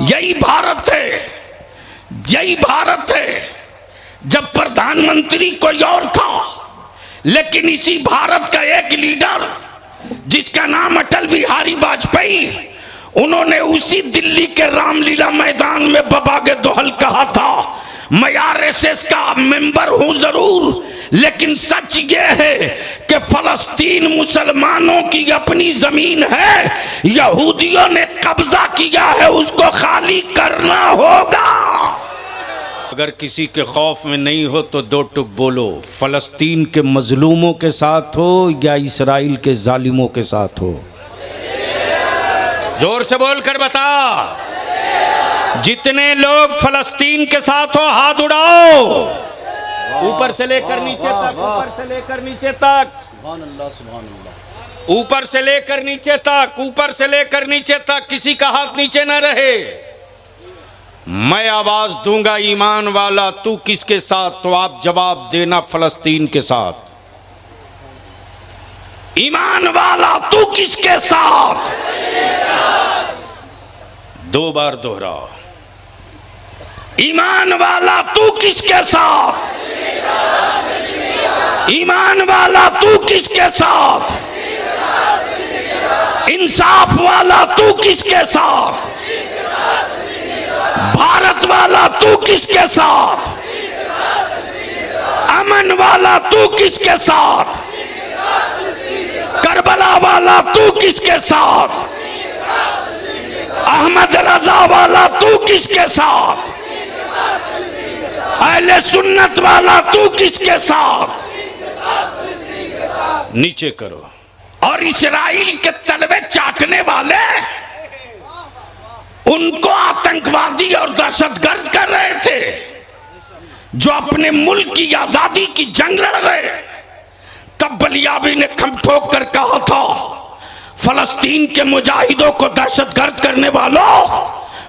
यही भारत है, यही भारत है। जब प्रधानमंत्री कोई और था, लेकिन इसी भारत का एक लीडर जिसका नाम अटल बिहारी वाजपेयी, उन्होंने उसी दिल्ली के रामलीला मैदान में बबागे दोहल कहा था, मैं आरएसएस का मेंबर हूं जरूर, लेकिन सच ये है कि फलस्तीन मुसलमानों की अपनी जमीन है, यहूदियों ने कब्जा किया है, उसको खाली करना होगा। अगर किसी के खौफ में नहीं हो तो दो टुक बोलो, फलस्तीन के मजलूमों के साथ हो या इसराइल के जालिमों के साथ हो? जोर से बोल कर बता। जितने लोग फलस्तीन के साथ हो हाथ उड़ाओ, ऊपर से लेकर नीचे तक, ऊपर से लेकर नीचे तक, सुभान अल्लाह, सुभान अल्लाह, ऊपर से लेकर नीचे तक, ऊपर से लेकर नीचे तक, किसी का हाथ नीचे न रहे। मैं आवाज दूंगा ईमान वाला तू किसके साथ, तो आप जवाब देना फलस्तीन के साथ। ईमान वाला तू किसके साथ? दो बार दोहरा। ईमान वाला तू किसके साथ? ईमान वाला तू किसके साथ? इंसाफ वाला तू किसके साथ? भारत वाला तू किसके साथ? अमन वाला तू किसके साथ? करबला वाला तू किसके साथ? अहमद रजा वाला तू किसके साथ? अहले सुन्नत वाला तू किसके साथ? नीचे करो। और इस्राइल के तलवे चाटने वाले उनको आतंकवादी और दहशतगर्द कर रहे थे, जो अपने मुल्क की आजादी की जंग लड़ रहे। तब बलियाबी ने खम ठोक कर कहा था, फलस्तीन के मुजाहिदों को दहशतगर्द करने वालों,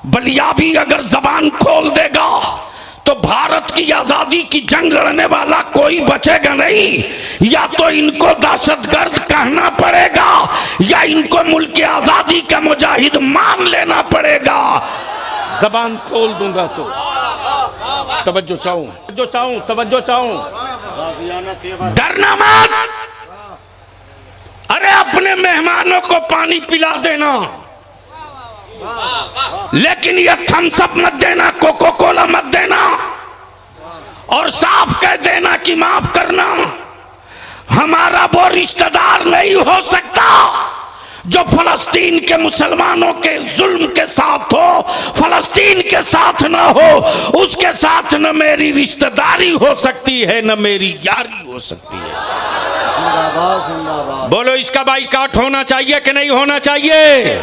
बलियाबी अगर जबान खोल देगा तो भारत की आजादी की जंग लड़ने वाला कोई बचेगा नहीं। या तो इनको दहशतगर्द कहना पड़ेगा या इनको मुल्क की आजादी का मुजाहिद मान लेना पड़ेगा। जबान खोल दूंगा तो तवज्जो चाहूं, तवज्जो चाहूं। डरना मत। अरे अपने मेहमानों को पानी पिला देना, लेकिन ये थम्स अप मत देना, कोको कोला मत देना, और साफ कह देना कि माफ करना, हमारा वो रिश्तेदार नहीं हो सकता जो फलस्तीन के मुसलमानों के जुल्म के साथ हो, फलस्तीन के साथ ना हो, उसके साथ न मेरी रिश्तेदारी हो सकती है न मेरी यारी हो सकती है। जिंदाबाद, जिंदाबाद। बोलो, इसका बाइकाट होना चाहिए कि नहीं होना चाहिए?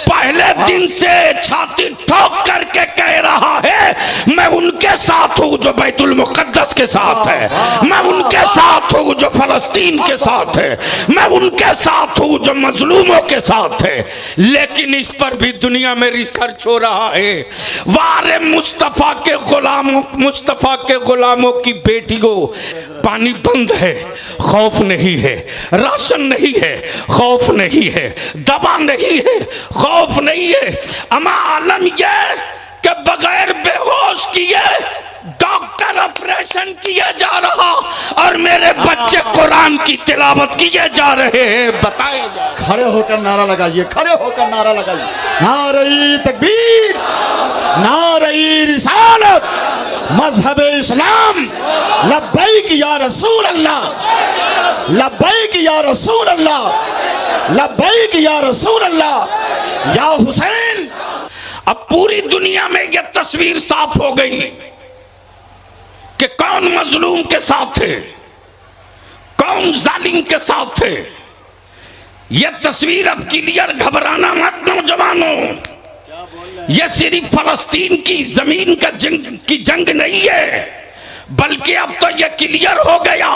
पहले दिन से छाती ठोक करके कह रहा है, मैं उनके साथ हूं जो बैतुल मुकद्दस के साथ है, मैं उनके साथ हूं जो फलस्तीन के साथ है, मैं उनके साथ हूं जो मजलूमों के साथ है। लेकिन इस पर भी दुनिया में रिसर्च हो रहा है। वारे मुस्तफा के गुलामों, मुस्तफा के गुलामों की बेटियों, पानी बंद है, खौफ नहीं है, राशन नहीं है, खौफ नहीं है, दवा नहीं है, खौफ नहीं है। अमा आलम यह कि बगैर बेहोश किए डॉक्टर ऑपरेशन किए जा रहा और मेरे बच्चे कुरान की तिलावत किए जा रहे हैं। बताए जा, खड़े होकर नारा लगाइए, खड़े होकर नारा लगाइए। नारे तकबीर, नारे रिसालत, मजहब इस्लाम, लब्बैक या रसूल अल्लाह, लब्बैक या रसूल अल्लाह, लब्बैक या रसूल अल्लाह, या हुसैन। अब पूरी दुनिया में यह तस्वीर साफ हो गई कि कौन मजलूम के साथ है, कौन जालिम के साथ है। यह तस्वीर अब क्लियर, घबराना मत नौजवानों। यह सिर्फ फलस्तीन की जमीन का की जंग नहीं है, बल्कि अब तो यह क्लियर हो गया,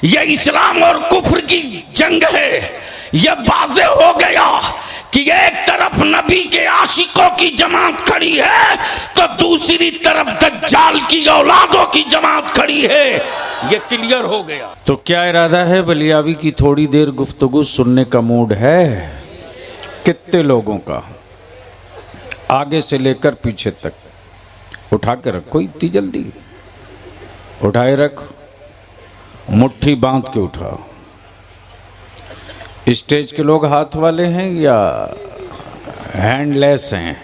यह इस्लाम और कुफ्र की जंग है। यह वाज़ेह हो गया कि एक तरफ नबी के आशिकों की जमात खड़ी है तो दूसरी तरफ दज्जाल की औलादों की जमात खड़ी है। ये क्लियर हो गया। तो क्या इरादा है बलियावी की थोड़ी देर गुफ्तगू सुनने का मूड है? कितने लोगों का? आगे से लेकर पीछे तक उठा के रखो, इतनी जल्दी उठाए रखो, मुट्ठी बांध के उठाओ। स्टेज के लोग हाथ वाले हैं या हैंडलेस हैं?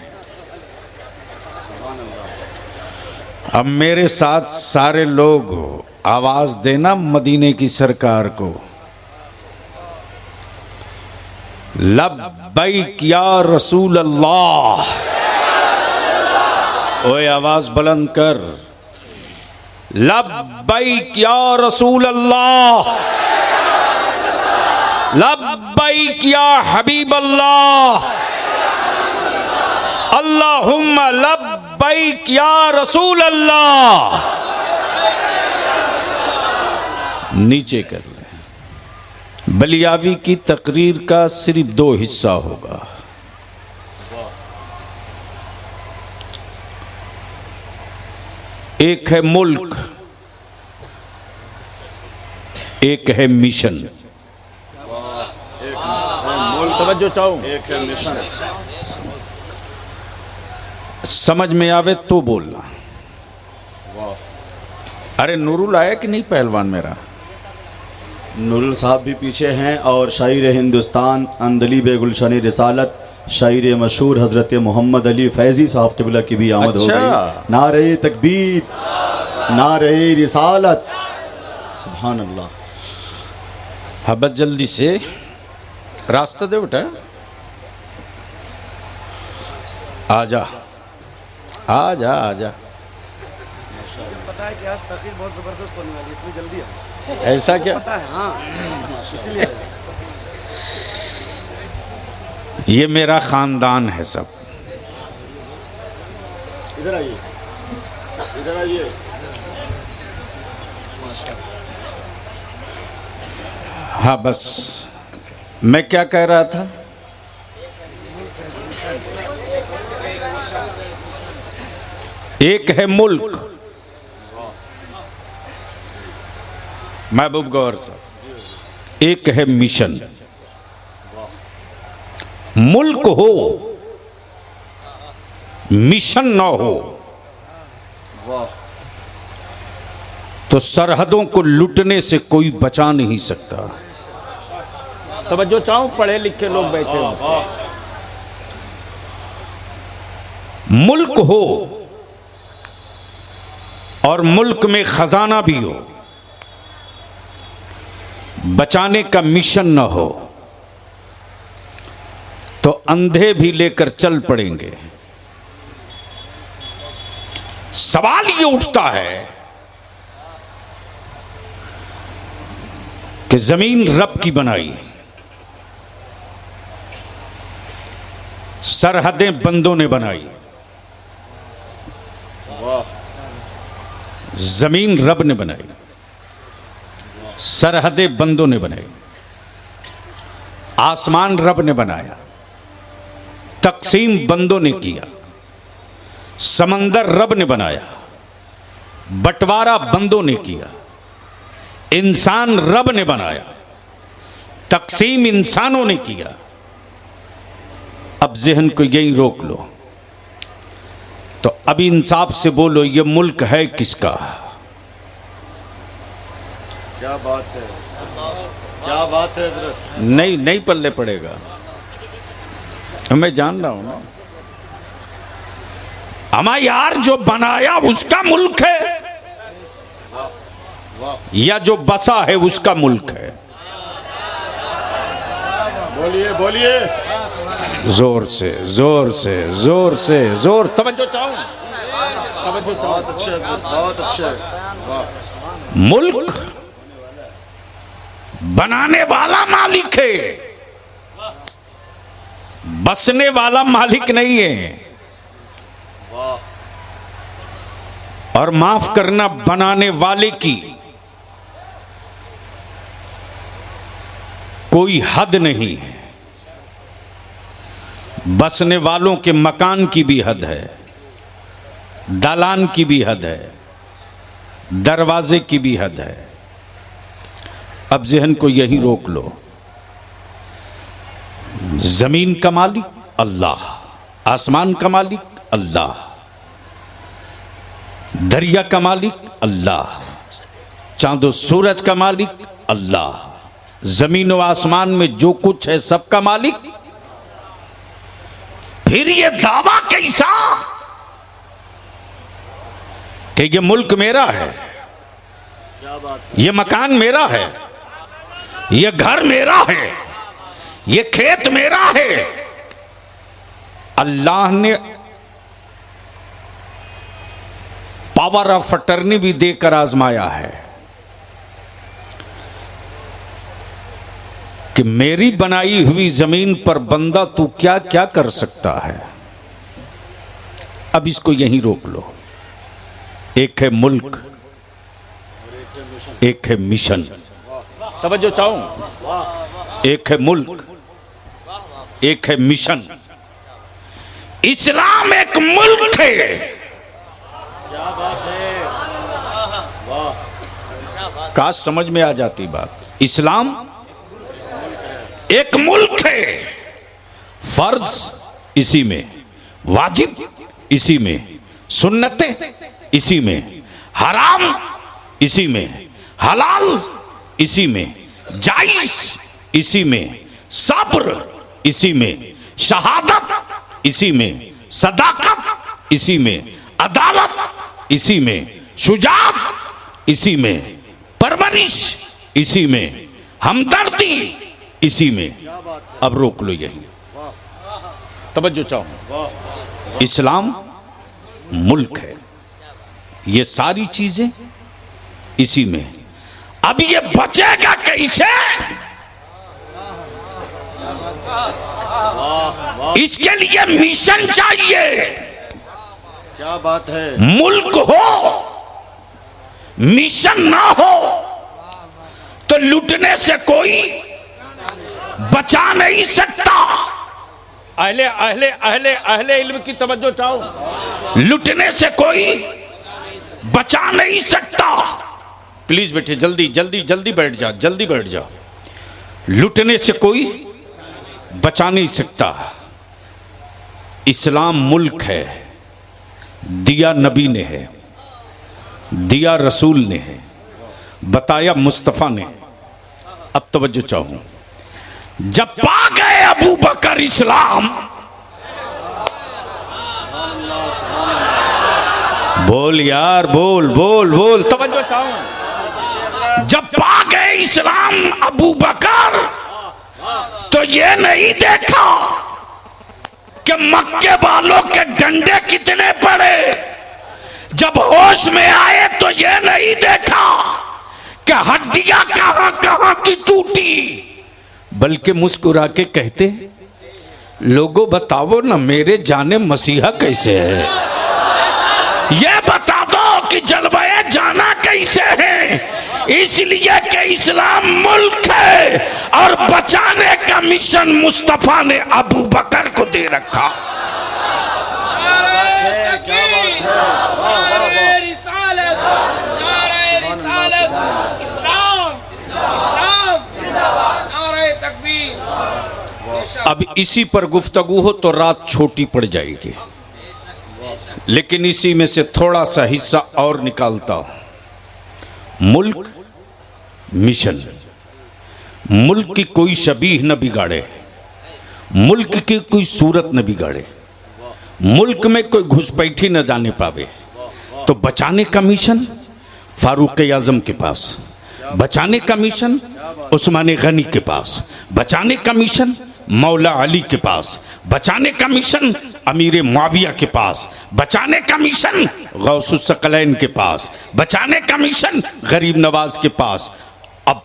अब मेरे साथ सारे लोग आवाज देना मदीने की सरकार को, लब्बैक या रसूल अल्लाह। ओए आवाज बुलंद कर, लब्बैक या रसूल अल्लाह, लब्बैक या हबीब अल्लाह, अल्लाहुम्मा लब्बैक या रसूल अल्लाह। नीचे कर ले। बलियावी की तकरीर का सिर्फ 2 हिस्सा होगा। एक है मुल्क, एक है मिशन। तवज्जो चाहो, एक है मिशन। समझ में आवे तो बोलना। अरे नूरुल आया कि नहीं पहलवान मेरा? नूरुल साहब भी पीछे हैं और शायर हिंदुस्तान अंदली बेगुलशन रिसालत शायर मशहूर हजरत मोहम्मद अली फैजी साहब क़िबला की भी आमद हो गई। नारे तकबीर, नारे रिसालत, सुभान अल्लाह। हाँ बस जल्दी से रास्ता दे बेटा, आजा आजा आजा। पता है कि आज तकरीर बहुत जबरदस्त होने वाली है, इसलिए जल्दी है। ऐसा क्या? पता है, हाँ, इसलिए। ये मेरा खानदान है सब। इधर आइए, इधर आइए। हाँ बस मैं क्या कह रहा था? एक है मुल्क, महबूब गौर साहब, एक है मिशन। मुल्क हो मिशन ना हो तो सरहदों को लूटने से कोई बचा नहीं सकता। तवज्जो चाहो, पढ़े लिखे लोग बैठे हो। मुल्क हो और मुल्क में खजाना भी हो, बचाने का मिशन न हो तो अंधे भी लेकर चल पड़ेंगे। सवाल ये उठता है कि जमीन रब की बनाई, सरहदें बंदों ने बनाई। जमीन रब ने बनाई, सरहदें बंदों ने बनाई। आसमान रब ने बनाया, तकसीम बंदों ने किया। समंदर रब ने बनाया, बंटवारा बंदों ने किया। इंसान रब ने बनाया, तकसीम इंसानों ने किया। अब जहन को यहीं रोक लो। तो अब इंसाफ से बोलो, ये मुल्क है किसका? क्या बात है, क्या बात है हजरत। नहीं नहीं पल्ले पड़ेगा, मैं जान रहा हूं ना। हमारा यार जो बनाया उसका मुल्क है या जो बसा है उसका मुल्क है? बोलिए बोलिए, जोर से जोर से जोर से जोर। तवज्जो चाहूं, तवज्जो चाहूं। बहुत अच्छे हजरत, बहुत अच्छे। वाह। मुल्क बनाने वाला मालिक है, बसने वाला मालिक नहीं है। और माफ करना, बनाने वाले की कोई हद नहीं है। बसने वालों के मकान की भी हद है, दालान की भी हद है, दरवाजे की भी हद है। अब जहन को यहीं रोक लो। जमीन का मालिक अल्लाह, आसमान का मालिक अल्लाह, दरिया का मालिक अल्लाह, चांदो सूरज का मालिक अल्लाह, जमीन व आसमान में जो कुछ है सबका मालिक। फिर ये दावा कैसा कि ये मुल्क मेरा है, ये मकान मेरा है, ये घर मेरा है, ये खेत मेरा है। अल्लाह ने पावर ऑफ अटर्नी भी देकर आजमाया है कि मेरी बनाई हुई जमीन पर बंदा तू क्या क्या कर सकता है। अब इसको यहीं रोक लो। एक है मुल्क, एक है मिशन। समझो चाहूं, एक है मुल्क, एक है मिशन। इस्लाम एक मुल्क है, काश समझ में आ जाती बात। इस्लाम एक मुल्क है, फर्ज इसी में, वाजिब इसी में, सुन्नतें इसी में, हराम इसी में, हलाल इसी में, जायज इसी में, सब्र इसी में, शहादत इसी में, सदाकत इसी में, अदालत इसी में, शुजाअत इसी में, परवरिश इसी में, हमदर्दी इसी में। अब रोक लो यही, तवज्जो चाहो। इस्लाम मुल्क है, ये सारी चीजें इसी में। अब ये बचेगा कैसे? इसके लिए मिशन चाहिए। क्या बात है। मुल्क हो, मिशन ना हो तो लूटने से कोई बचा नहीं सकता। अहले अहले अहले अहले इल्म की तवज्जो चाहो। लूटने से कोई बचा नहीं सकता। प्लीज बेटे जल्दी जल्दी जल्दी बैठ जा, जल्दी बैठ जा। लूटने से कोई बचा नहीं सकता। इस्लाम मुल्क है, दिया नबी ने है, दिया रसूल ने है, बताया मुस्तफ़ा ने। अब तवज्जो चाहूं, जब पा गए अबू बकर इस्लाम, बोल यार, बोल बोल बोल, तवज्जो चाहूं। जब पा गए इस्लाम अबू बकर, तो ये नहीं देखा कि मक्के वालों के डंडे कितने पड़े। जब होश में आए तो ये नहीं देखा कि हड्डियां कहां कहां की टूटी, बल्कि मुस्कुरा के कहते, लोगों बताओ ना मेरे जाने मसीहा कैसे है। ये बता दो कि जलवाए जाना कैसे है। इसलिए कि इस्लाम मुल्क है और बचाने का मिशन मुस्तफा ने अबू बकर को दे रखा। अब इसी पर गुफ्तगू हो तो रात छोटी पड़ जाएगी, लेकिन इसी में से थोड़ा सा हिस्सा और निकालता हूं। मुल्क, मिशन। मुल्क की कोई शबीह न बिगाड़े, मुल्क की कोई सूरत न बिगाड़े, मुल्क में कोई घुसपैठी न जाने पावे। तो बचाने का मिशन फारूक आजम के पास, बचाने का मिशन उस्मान गनी के पास, बचाने का मिशन मौला अली के पास, बचाने का मिशन अमीर मुआविया के पास, बचाने का मिशन गौसुस सकलैन के पास, बचाने का मिशन गरीब नवाज के पास। अब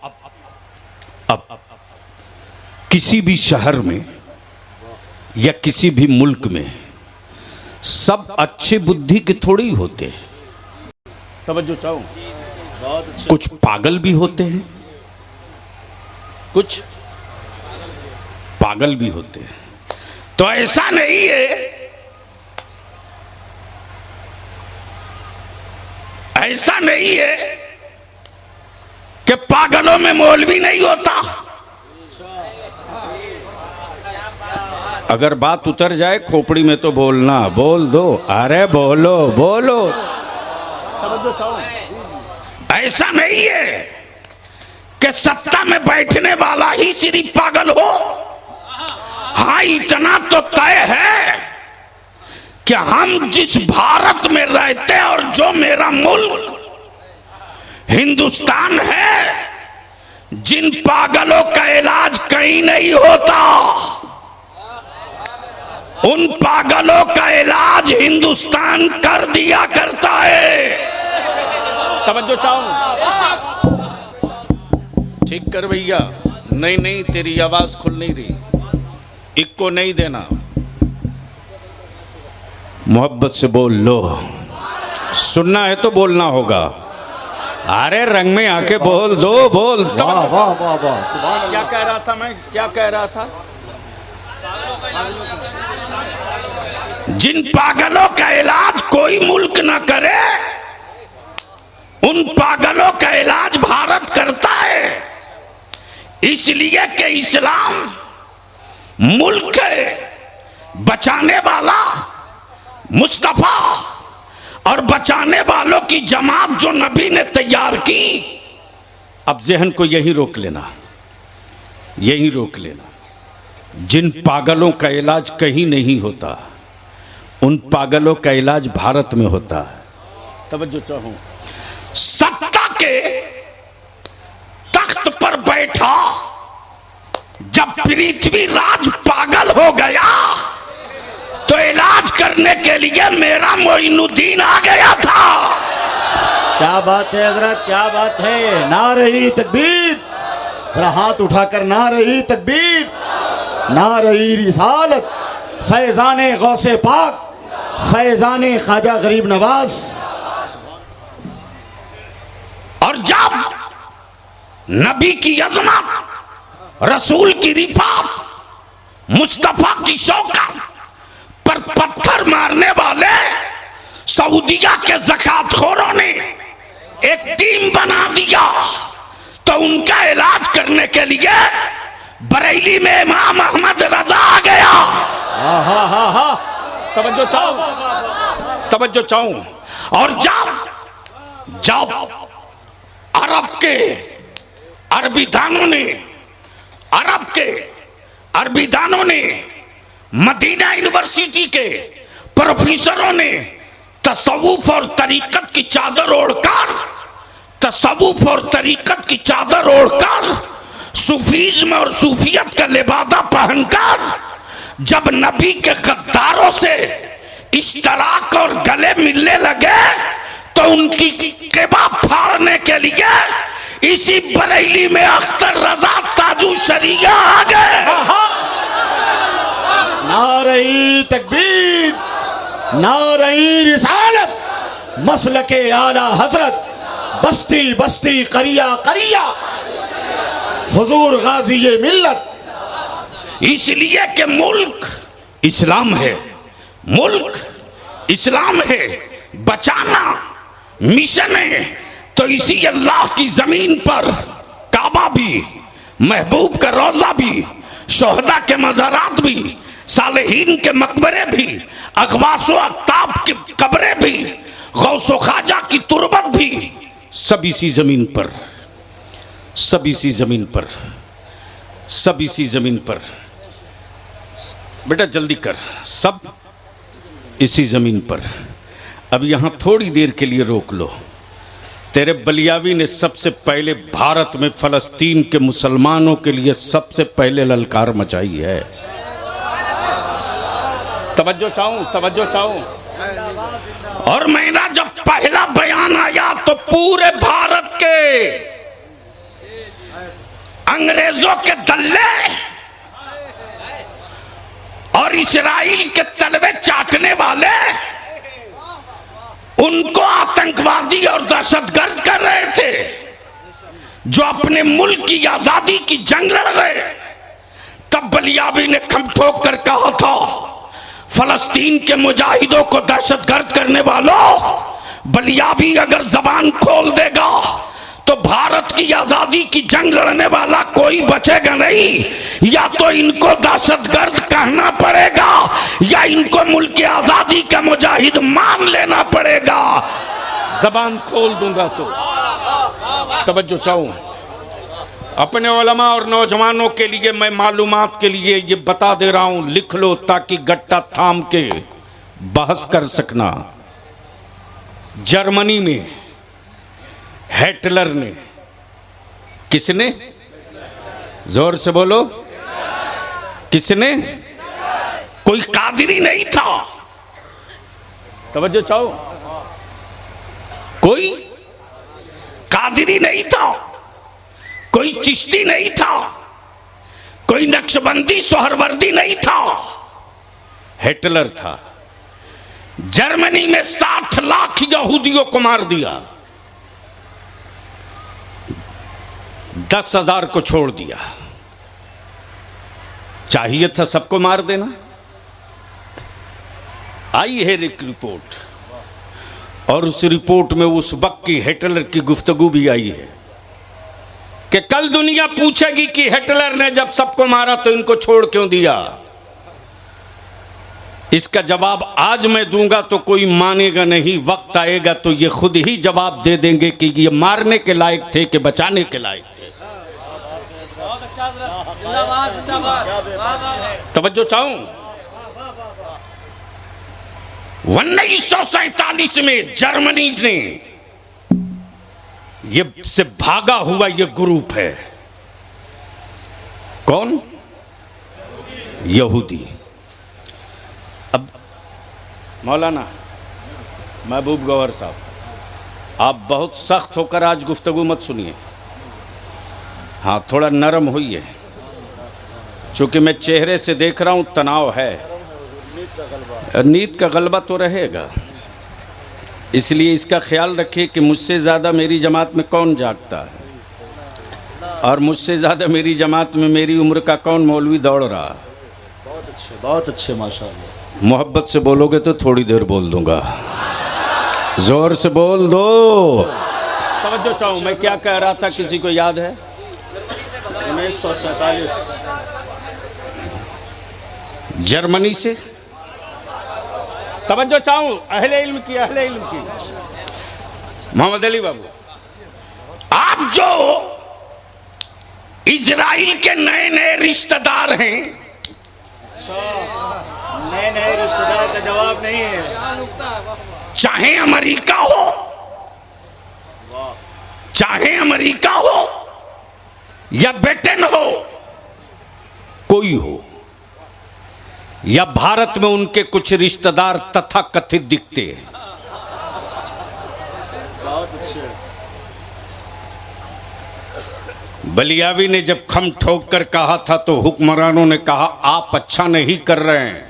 किसी भी शहर में या किसी भी मुल्क में सब अच्छे बुद्धि के थोड़े ही होते हैं। तवज्जो चाहो, कुछ पागल भी होते हैं, कुछ पागल भी होते हैं। तो ऐसा नहीं है, ऐसा नहीं है कि पागलों में मौलवी नहीं होता। अगर बात उतर जाए खोपड़ी में तो बोलना, बोल दो, अरे बोलो बोलो। ऐसा नहीं है कि सत्ता में बैठने वाला ही सिर्फ पागल हो। हाँ, इतना तो तय है कि हम जिस भारत में रहते हैं और जो मेरा मुल्क हिंदुस्तान है, जिन पागलों का इलाज कहीं नहीं होता, उन पागलों का इलाज हिंदुस्तान कर दिया करता है। तवज्जो चाहूं, ठीक कर भैया। नहीं नहीं, तेरी आवाज खुल नहीं रही, इक्को नहीं देना, मोहब्बत से बोल लो। सुनना है तो बोलना होगा। अरे रंग में आके बोल दो, बोल। वाह वाह वाह वाह, सुभान अल्लाह। क्या कह रहा था मैं, क्या कह रहा था? जिन पागलों का इलाज कोई मुल्क न करे, उन पागलों का इलाज भारत करता है। इसलिए कि इस्लाम मुल्क है, बचाने वाला मुस्तफा और बचाने वालों की जमात जो नबी ने तैयार की। अब जहन को यही रोक लेना, यही रोक लेना। जिन पागलों का इलाज कहीं नहीं होता, उन पागलों का इलाज भारत में होता है। तवज्जो चाहूं, सत्ता के तख्त पर बैठा जब पृथ्वीराज पागल हो गया तो इलाज करने के लिए मेरा मोइनुद्दीन आ गया था। क्या बात है हजरत, क्या बात है। नारे तकबीर, जरा हाथ उठाकर नारे तकबीर, नारे रिसालत, फैजाने गौसे पाक, फैजाने ख्वाजा गरीब नवाज। और जब नबी की अजमत, रसूल की रिफात, मुस्तफा की शौकत पर पत्थर मारने वाले सऊदिया के ज़कातखोरों ने एक टीम बना दिया, तो उनका इलाज करने के लिए बरेली में इमाम अहमद रजा आ गया। तवज्जो चाहूं, तवज्जो चाहूं। और जब अरब के अरबीदानों ने मदीना यूनिवर्सिटी के प्रोफेसरों ने तसव्वुफ और तरीकत की चादर ओढ़कर सूफीज्म और सूफियत का लिबादा पहनकर जब नबी के गद्दारों से इश्तराक और गले मिलने लगे, तो उनकी किबा फाड़ने के लिए इसी बरेली में अख्तर रजा ताजू शरिया आ गए। नारे तकबीर, नारे रिसालत, मसलके आला हजरत, बस्ती बस्ती करिया करिया, हुजूर गाजी ये मिल्लत। इसलिए कि मुल्क इस्लाम है, मुल्क इस्लाम है, बचाना मिशन है। तो इसी अल्लाह की जमीन पर काबा भी, महबूब का रोजा भी, शोहदा के मज़ारात भी, सालेहीन के मकबरे भी, अगवासो अक्ताब की कब्रें भी, गौसो ख्वाजा की तुरबत भी, सब इसी जमीन पर, सब इसी जमीन पर, सब इसी जमीन पर। बेटा जल्दी कर, सब इसी जमीन पर। अब यहां थोड़ी देर के लिए रोक लो। तेरे बलियावी ने सबसे पहले भारत में फलस्तीन के मुसलमानों के लिए सबसे पहले ललकार मचाई है। तवज्जो चाहूं, तवज्जो चाहूं। और मेरा जब पहला बयान आया तो पूरे भारत के अंग्रेजों के दल्ले और इस्राइल के तलवे चाटने वाले उनको आतंकवादी और दहशतगर्द कर रहे थे, जो अपने मुल्क की आजादी की जंग लड़ रहे। तब बलियावी ने खम ठोक कर कहा था, फलस्तीन के मुजाहिदों को दहशतगर्द करने वालों, बलियावी अगर जबान खोल देगा तो भारत की आजादी की जंग लड़ने वाला कोई बचेगा नहीं। या तो इनको दहशतगर्द कहना पड़ेगा या इनको मुल्क की आजादी का मुजाहिद मान लेना पड़ेगा। जबान खोल दूंगा तो तवज्जो चाहूं अपने उलमा और नौजवानों के लिए मैं मालूमात के लिए ये बता दे रहा हूं, लिख लो ताकि गट्टा थाम के बहस कर सकना। जर्मनी में हिटलर ने, किसने, जोर से बोलो, किसने? कोई कादिरी नहीं था, तवज्जो चाहो, कोई कादिरी नहीं था, कोई चिश्ती नहीं था, कोई नक्शबंदी सोहरवर्दी नहीं था, हिटलर था। जर्मनी में 60 लाख यहूदियों को मार दिया, 10,000 को छोड़ दिया। चाहिए था सबको मार देना। आई है एक रिपोर्ट और उस रिपोर्ट में उस वक्त की हिटलर की गुफ्तगू भी आई है कि कल दुनिया पूछेगी कि हिटलर ने जब सबको मारा तो इनको छोड़ क्यों दिया। इसका जवाब आज मैं दूंगा तो कोई मानेगा नहीं, वक्त आएगा तो ये खुद ही जवाब दे देंगे कि ये मारने के लायक थे कि बचाने के लायक थे। तवज्जो चाहूं 1947 में जर्मनी ने ये से भागा हुआ ये ग्रुप है, कौन? यहूदी। अब मौलाना महबूब गौहर साहब, आप बहुत सख्त होकर आज गुफ्तगू मत सुनिए, हाँ थोड़ा नरम होइए, चूंकि मैं चेहरे से देख रहा हूं तनाव है, नींद का गलबा तो रहेगा, इसलिए इसका ख्याल रखिए कि मुझसे ज़्यादा मेरी जमात में कौन जागता है और मुझसे ज़्यादा मेरी जमात में मेरी उम्र का कौन मौलवी दौड़ रहा है। बहुत अच्छे माशाअल्लाह। मोहब्बत से बोलोगे तो थोड़ी देर बोल दूंगा, जोर से बोल दो। तवज्जो चाहूं, मैं क्या कह रहा था, किसी को याद है? 1947 जर्मनी से, तवज्जो चाहूं, अहले इल्म की, अहले इल्म की, मोहम्मद अली बाबू, आप जो इजराइल के नए नए रिश्तेदार हैं, नए नए रिश्तेदार का जवाब नहीं है। चाहे अमेरिका हो, चाहे अमेरिका हो या ब्रिटेन हो, कोई हो, या भारत में उनके कुछ रिश्तेदार तथा कथित दिखते हैं, बहुत अच्छे। बलियावी ने जब खम ठोक कर कहा था तो हुक्मरानों ने कहा आप अच्छा नहीं कर रहे हैं।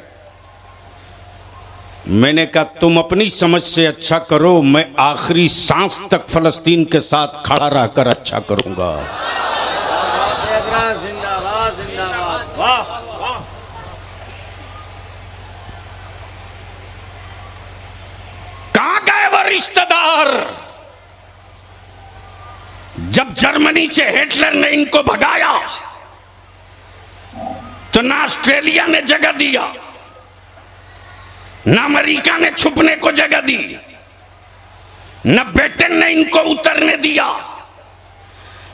मैंने कहा तुम अपनी समझ से अच्छा करो, मैं आखिरी सांस तक फलस्तीन के साथ खड़ा रहकर अच्छा करूंगा। जिंदाबाद जिंदाबाद, वाह वाह। कहां गए वो रिश्तेदार? जब जर्मनी से हिटलर ने इनको भगाया तो ना ऑस्ट्रेलिया ने जगह दिया, ना अमेरिका ने छुपने को जगह दी, न ब्रिटेन ने इनको उतरने दिया,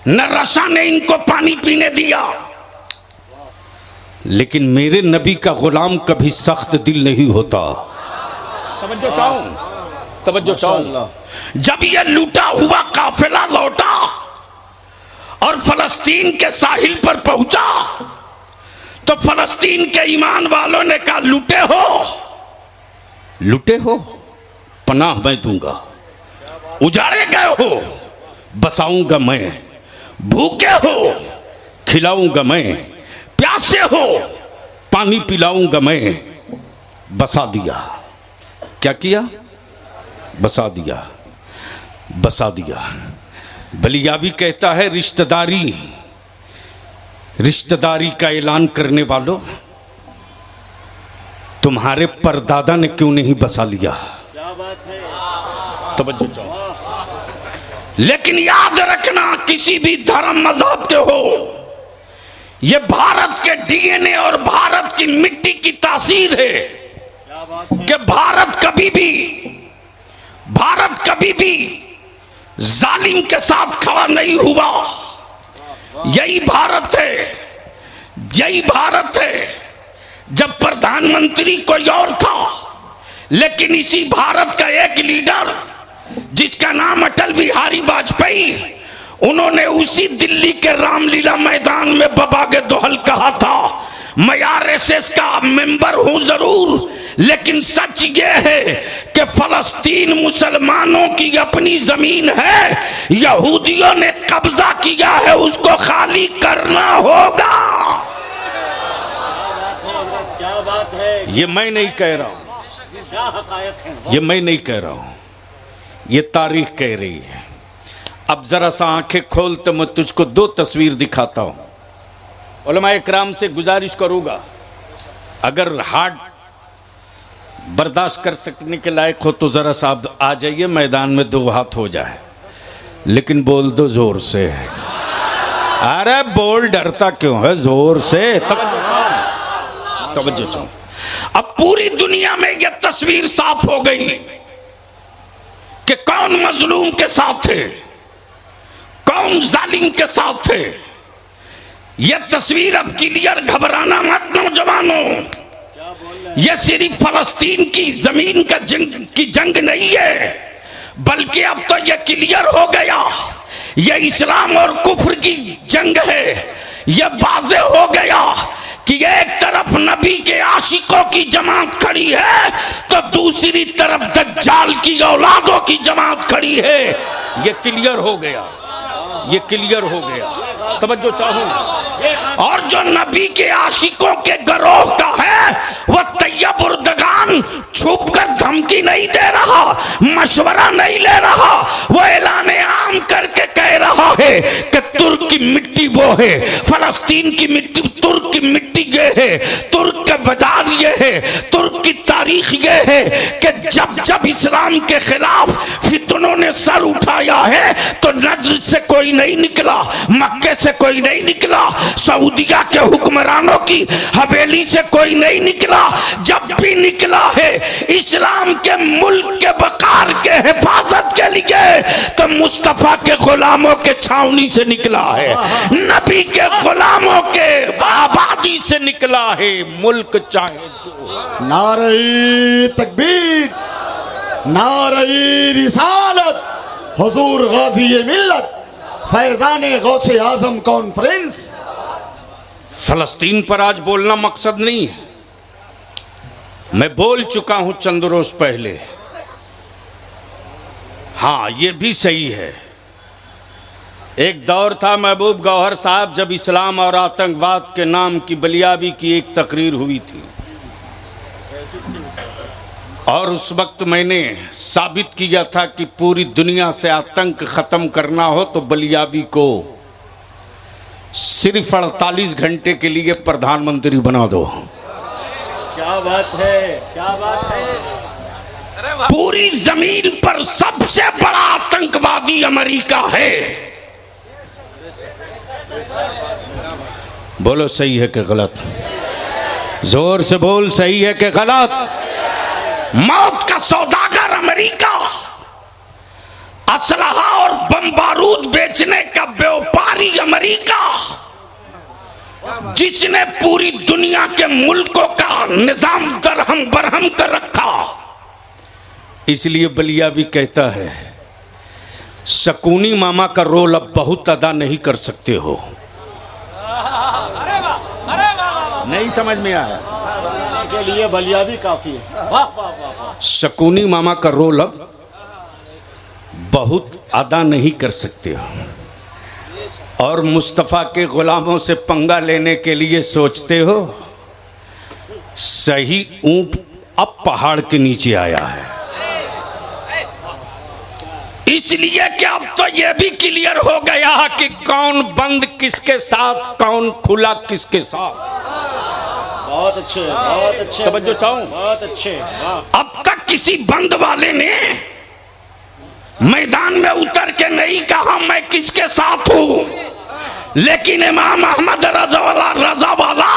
न रशिया ने इनको पानी पीने दिया। लेकिन मेरे नबी का गुलाम कभी सख्त दिल नहीं होता। तवज्जो चाहूं, तवज्जो चाहूं। जब यह लूटा हुआ काफिला लौटा और फलस्तीन के साहिल पर पहुंचा तो फलस्तीन के ईमान वालों ने कहा लूटे हो, लुटे हो, पनाह मैं दूंगा। उजाड़े गए हो, बसाऊंगा मैं। भूखे हो, खिलाऊंगा मैं। प्यासे हो, पानी पिलाऊंगा मैं। बसा दिया। क्या किया? बसा दिया, बसा दिया। बलियावी कहता है रिश्तेदारी, रिश्तेदारी का ऐलान करने वालों, तुम्हारे परदादा ने क्यों नहीं बसा लिया? क्या बात है। तवज्जो चाहो। लेकिन याद रखना, किसी भी धर्म मजहब के हो, ये भारत के डीएनए और भारत की मिट्टी की तासीर है कि भारत कभी भी जालिम के साथ खड़ा नहीं हुआ। यही भारत है। जब प्रधानमंत्री कोई और था, लेकिन इसी भारत का एक लीडर जिसका नाम अटल बिहारी वाजपेयी, उन्होंने उसी दिल्ली के रामलीला मैदान में बबागे दोहल कहा था, मैं आरएसएस का मेंबर हूं जरूर, लेकिन सच ये है कि फलस्तीन मुसलमानों की अपनी जमीन है, यहूदियों ने कब्जा किया है, उसको खाली करना होगा। क्या बात है? ये मैं नहीं कह रहा हूं, क्या हकायत है? ये मैं नहीं कह रहा हूं, ये तारीख कह रही है। अब जरा सा आंखें खोल तो मैं तुझको दो तस्वीर दिखाता हूं। उलमाए किराम से गुजारिश करूंगा, अगर हार्ट बर्दाश्त कर सकने के लायक हो तो जरा सा आ जाइए मैदान में, दो हाथ हो जाए, लेकिन बोल दो जोर से। अरे बोल, डरता क्यों है? जोर से तवज्जो चाहो। अब पूरी दुनिया में यह तस्वीर साफ हो गई कि कौन मजलूम के साथ है, कौन जालिम के साथ है। यह तस्वीर अब क्लियर, घबराना मत नौजवानों। यह सिर्फ फलस्तीन की जमीन की जंग नहीं है, बल्कि अब तो यह क्लियर हो गया, यह इस्लाम और कुफ्र की जंग है। यह वाज़ेह हो गया कि एक तरफ नबी के आशिकों की जमात खड़ी है, तो दूसरी तरफ दज्जाल की औलादों की जमात खड़ी है। ये क्लियर हो गया, ये क्लियर हो गया, समझो चाहूं। और जो नबी के आशिकों के गिरोह का है, वह तैयब उर्दगान छुप कर धमकी नहीं दे रहा, मशवरा नहीं ले रहा, वो ऐलान आम करके कह रहा है कि तुर्क की मिट्टी वो है, फलस्तीन की मिट्टी, तुर्क की मिट्टी ये है, तुर्क के बाजार ये है, तुर्क की तारीख ये है कि जब जब इस्लाम के खिलाफ फितनों ने सर उठाया है, तो नजर से कोई नहीं निकला, मक्के से कोई नहीं निकला, सऊदिया के हुक्मरानों की हवेली से कोई नहीं निकला। जब भी निकला है इस्लाम के मुल्क के वकार के हिफाजत के लिए, तो मुस्तफा के गुलामों के छावनी से निकला है, नबी के गुलामों के आबादी से निकला है, मुल्क चाहे जो। नारे तकबीर, नारे रिसालत, हुजूर गाजी मिल्लत, फैजान गौसे आजम कॉन्फ्रेंस। फलस्तीन पर आज बोलना मकसद नहीं है, मैं बोल चुका हूं चंद रोज पहले। हाँ, ये भी सही है, एक दौर था महबूब गौहर साहब जब इस्लाम और आतंकवाद के नाम की बलियाबी की एक तकरीर हुई थी, और उस वक्त मैंने साबित किया था कि पूरी दुनिया से आतंक खत्म करना हो तो बलियाबी को सिर्फ 48 घंटे के लिए प्रधानमंत्री बना दो। क्या बात है? क्या बात है? पूरी जमीन पर सबसे बड़ा आतंकवादी अमेरिका है। बोलो सही है कि गलत? जोर से बोल, सही है कि गलत? मौत का सौदागर अमेरिका, असलहा और बम बारूद बेचने का व्यापारी अमेरिका, जिसने पूरी दुनिया के मुल्कों का निजाम दरहम बरहम कर रखा। इसलिए बलियावी कहता है, शकूनी मामा का रोल अब बहुत अदा नहीं कर सकते हो। नहीं समझ में आया? के लिए बलिया भी काफी है। वाह वाह वाह। शकूनी मामा का रोल अब बहुत अदा नहीं कर सकते हो, और मुस्तफ़ा के गुलामों से पंगा लेने के लिए सोचते हो। सही ऊंट अब पहाड़ के नीचे आया है। इसलिए कि अब तो यह भी क्लियर हो गया कि कौन बंद किसके साथ, कौन खुला किसके साथ। बहुत अच्छे, बहुत अच्छे, तवज्जो चाहूं? बहुत अच्छे। वाह। अब तक किसी बंद वाले ने मैदान में उतर के नहीं कहा मैं किसके साथ हूं, लेकिन इमाम अहमद रजा वाला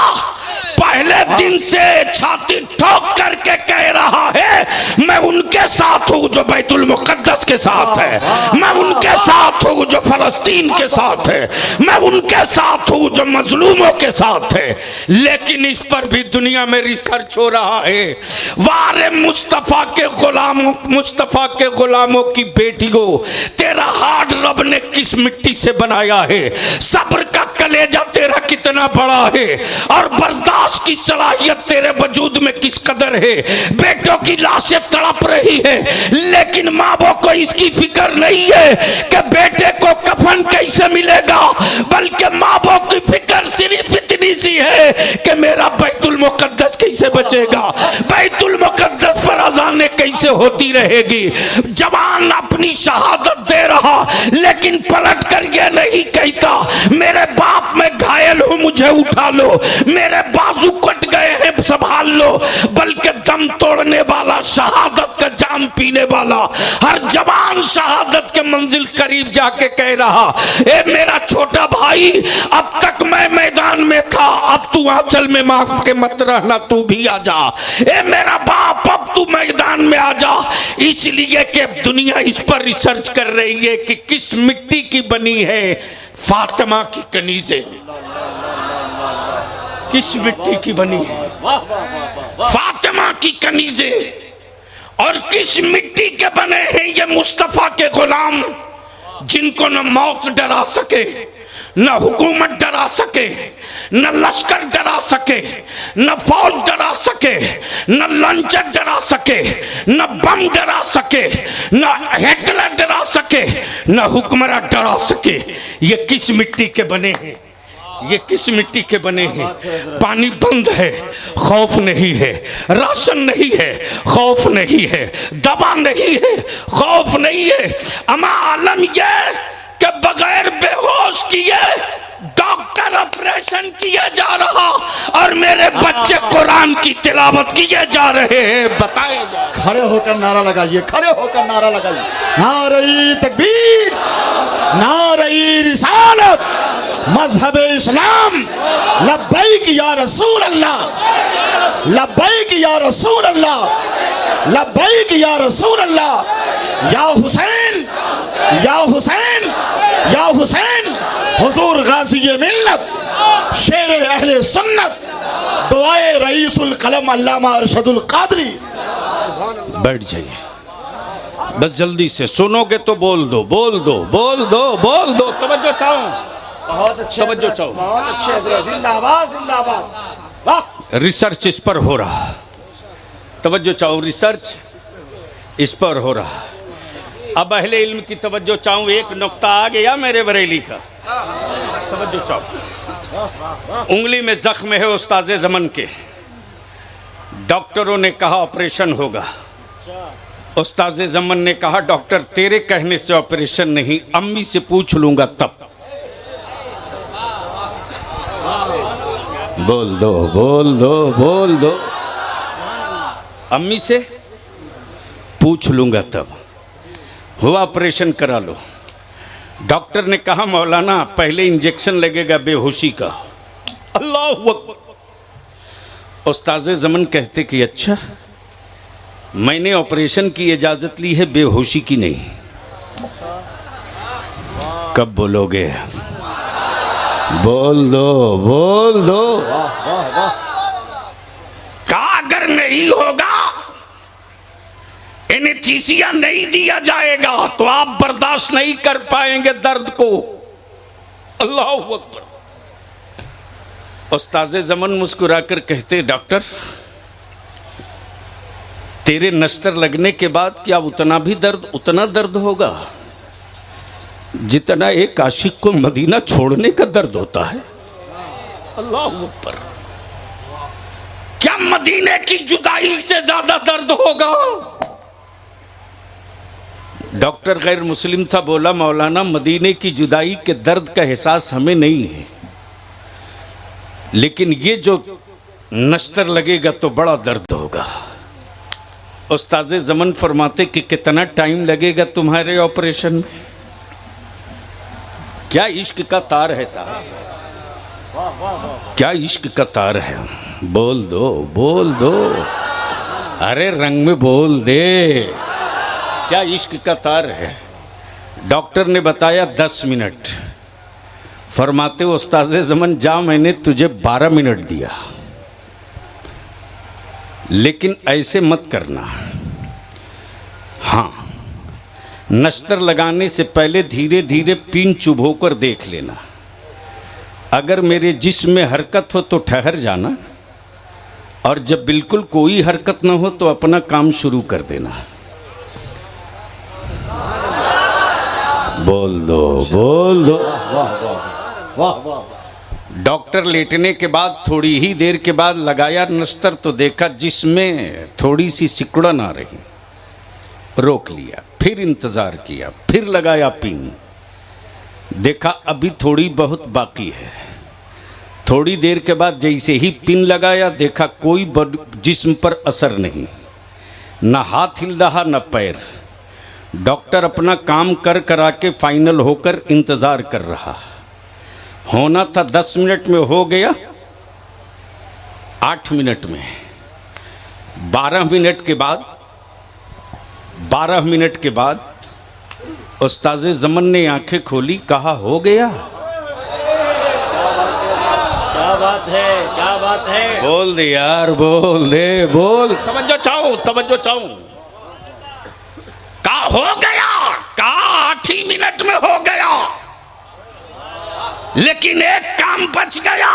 पहले दिन से छाती ठोक करके कह रहा है मैं उनके साथ हूं जो बैतुल मुकद्दस के साथ है, मैं उनके साथ हूं जो फलस्तीन के साथ है, मैं उनके साथ हूं जो मजलूमों के साथ है। लेकिन इस पर भी दुनिया में रिसर्च हो रहा है। वारे मुस्तफा के गुलामों की बेटियों, तेरा हार्ट रब ने किस मिट्टी से बनाया है, सब्र का कलेजा तेरा कितना बड़ा है, और बर्दाश्त की सलाहियत तेरे वजूद में किस कदर है। बेटों की लाशें तड़प रही है, लेकिन माँ बाप को इसकी फिक्र नहीं है कि बेटे को कफन कैसे मिलेगा, बल्कि माँ बाप की फिक्र सिर्फ इतनी सी है कि मेरा बैतुल मुकद्दस कैसे बचेगा, बैतुल मुकद्दस पर अजानें कैसे होती रहेगी। जवान अपनी शहादत दे रहा, लेकिन पलट कर ये नहीं कहता मेरे बाप में घायल हूं मुझे उठा लो, मेरे बाजू कट गए हैं संभाल लो, बल्कि दम तोड़ने वाला, शहादत का जाम पीने वाला हर जवान शहादत के मंजिल करीब जाके कह रहा ए मेरा छोटा भाई, अब तक मैं मैदान में था, अब तू आंचल में मां के मत रहना, तू भी आ जा। ए मेरा बाप, अब तू मैदान में आ जा। इसलिए कि दुनिया इस पर रिसर्च कर रही है कि किस मिट्टी की बनी है फातिमा की कनीज़ें, किस मिट्टी की बनी है फातिमा की कनीज़ें, और किस मिट्टी के बने हैं ये मुस्तफा के गुलाम, जिनको न मौत डरा सके, न हुकूमत डरा सके, न लश्कर डरा सके, न फौज डरा सके, न लंचर डरा सके, न बम डरा सके, न हिटलर डरा सके, न हुक्मरान डरा सके। ये किस मिट्टी के बने हैं, ये किस मिट्टी के बने हैं। पानी बंद है, खौफ नहीं है, राशन नहीं है, खौफ नहीं है, दवा नहीं है, खौफ नहीं है। अमा आलम यह कि बगैर बेहोश किए डॉक्टर ऑपरेशन किए जा रहा, और मेरे बच्चे कुरान की तिलावत किए जा रहे हैं। बताए जा, खड़े होकर नारा लगाइए, खड़े होकर नारा लगाइए, नारे तकबीर, नारे रिसालत, मजहब इस्लाम, लब्बैक या रसूल अल्लाह, लब्बैक या रसूल अल्लाह, लब्बैक या रसूल अल्लाह। या हुसैन, या हुसैन, या हुसैन, हुजूर गाजी मिल्लत, शेर अहले सुन्नत, दुआए रईसुल कलम अल्लामा अरशदुल कादरी। बैठ जाइए, बस जल्दी से, सुनोगे तो बोल दो, बोल दो, बोल दो, बोल दो। तवज्जो चाहो, बहुत अच्छे, तवज्जो चाहो, बहुत अच्छे हजरत, जिंदाबाद जिंदाबाद। वाह, रिसर्च इस पर हो रहा, तवज्जो चाहो, रिसर्च इस पर हो रहा। अब अहले इल्म की तवज्जो चाहूं, एक नुक्ता आ गया मेरे बरेली का, तवज्जो चाहो। उंगली में जख्म है उस्ताज़े ज़मन के, डॉक्टरों ने कहा ऑपरेशन होगा, उस्ताज़े ज़मन ने कहा डॉक्टर तेरे कहने से ऑपरेशन नहीं, अम्मी से पूछ लूंगा तब। बोल दो, बोल दो, बोल दो, अम्मी से पूछ लूंगा तब। हुआ ऑपरेशन करा लो, डॉक्टर ने कहा मौलाना पहले इंजेक्शन लगेगा बेहोशी का। अल्लाह अकबर। उस्ताज़े ज़मन कहते कि अच्छा, मैंने ऑपरेशन की इजाज़त ली है, बेहोशी की नहीं। कब बोलोगे? बोल दो, बोल दो। कहा अगर नहीं होगा, एनेस्थीसिया नहीं दिया जाएगा तो आप बर्दाश्त नहीं कर पाएंगे दर्द को। अल्लाह अकबर। उस्ताज़े ज़मन मुस्कुराकर कहते डॉक्टर तेरे नश्तर लगने के बाद क्या उतना दर्द होगा जितना एक आशिक को मदीना छोड़ने का दर्द होता है। अल्लाह अकबर। क्या मदीने की जुदाई से ज्यादा दर्द होगा? डॉक्टर गैर मुस्लिम था, बोला मौलाना मदीने की जुदाई के दर्द का एहसास हमें नहीं है, लेकिन ये जो नश्तर लगेगा तो बड़ा दर्द होगा। उस्ताद ज़मन फरमाते कि कितना टाइम लगेगा तुम्हारे ऑपरेशन में? क्या इश्क का तार है साहब, क्या इश्क का तार है। बोल दो, बोल दो, अरे रंग में बोल दे, क्या इश्क का तार है। डॉक्टर ने बताया 10 मिनट। फरमाते उस्ताद ज़मन जा, मैंने तुझे 12 मिनट दिया, लेकिन ऐसे मत करना। हाँ, नश्तर लगाने से पहले धीरे धीरे पीन चुभो कर देख लेना। अगर मेरे जिस्म में हरकत हो तो ठहर जाना, और जब बिल्कुल कोई हरकत ना हो तो अपना काम शुरू कर देना। बोल दो, बोल दो। वाह वाह। डॉक्टर लेटने के बाद थोड़ी ही देर के बाद लगाया नश्तर तो देखा जिसमें थोड़ी सी सिकुड़न आ रही। रोक लिया, फिर इंतज़ार किया, फिर लगाया पिन, देखा अभी थोड़ी बहुत बाकी है। थोड़ी देर के बाद जैसे ही पिन लगाया देखा कोई जिस्म पर असर नहीं, न हाथ हिल रहा न पैर। डॉक्टर अपना काम कर करा के फाइनल होकर इंतज़ार कर रहा। होना था 10 मिनट में, हो गया 8 मिनट में। 12 मिनट के बाद उस्ताद ज़मन ने आंखें खोली, कहा हो गया। क्या बात है, क्या बात है। बोल दे यार, बोल दे, बोल। तवज्जो चाहूं, तवज्जो चाहूं। का हो गया, का 8 ही मिनट में हो गया, लेकिन एक काम बच गया।